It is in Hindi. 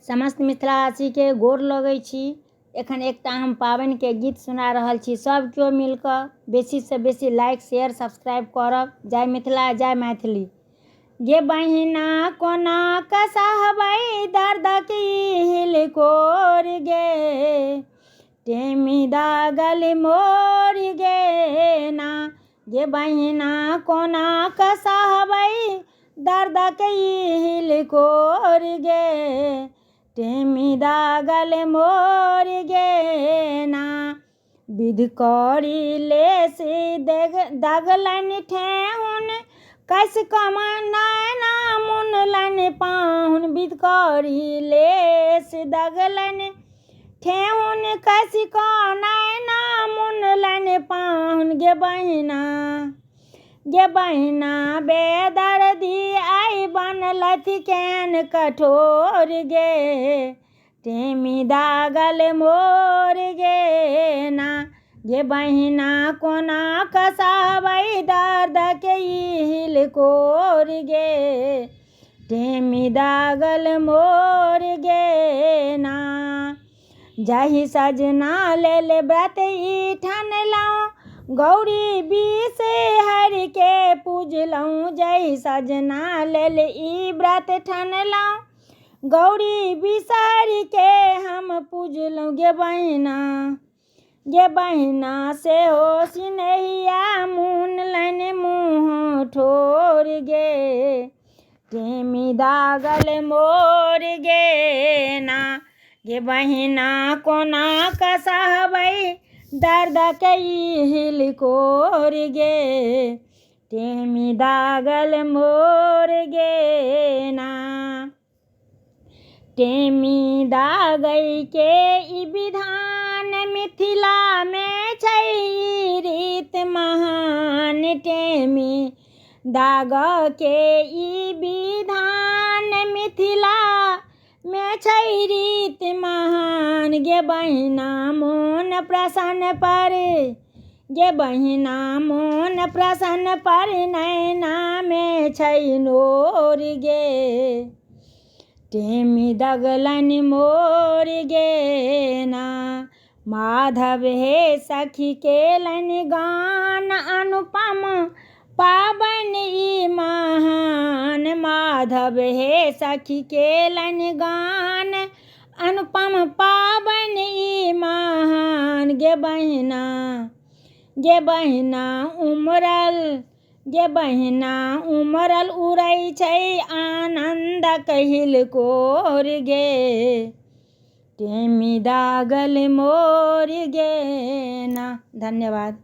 समस्त मिथिलावासी के गोर लगै छी। एखन एकटा हम पाबनि के गीत सुना रहल छी। सब केओ मिलकर बेसी से बेसी लाइक शेयर सब्सक्राइब करब। जय मिथिला जय मैथिली। गे बहिना कोना कऽ सहबै दर्द की हिलकोर गे, टेमी दागल मोर गे ना। गे बहिना कोना कऽ सहबै दर्द की हिलकोर गे, टेमी दागल मोर गे ना। विध करी लेस दगलन ठेहुन, कस कम नैना मुनलन पाहुन। विध करी लेस दगलन ठेहुन, कस कम नैना मुनलन पाहुन। गे बहिना बेदर्दी आई बनलथि केन कठोर गे, टेमी दागल मोर गे ना। गे बहिना कोना कऽ सहबै दर्द के हिलकोर गे, टेमी दागल मोर गे ना। जाहि सजना लेल व्रत ई ठानलहुँ, गौरी विष हरि के पूजलहुँ। जाहि सजना लेल ई व्रत ठानलहुँ, गौरी विष हरि के हम पूजलहुँ। गे बहिना सेहो सिनहिया मुनलन मुँह ठोर गे, टेमी दागल मोर गे ना। गे बहिना कोना कऽ सहबै दर्द के हिलकोर गे, टेमी दागल मोर गे ना। टेमी दागै के ई विधान मिथिला में छै रीत महान। टेमी दाग के ई विधान मिथिला में छै रीत महान। गे बहिना मोन प्रसन्न पर, गे बहिना मोन प्रसन्न पर, नैना में छै नोर गे, टेमी दगलन मोर गे ना। माधव हे सखी केलन गान, अनुपम पाबनि ई महान। माधव हे सखी केलन गान, अनुपम पाबनि ई महान। गे बहिना उमरल उड़ै छै आनंद हिलकोर गे, टेमी दागल मोर गे ना। धन्यवाद।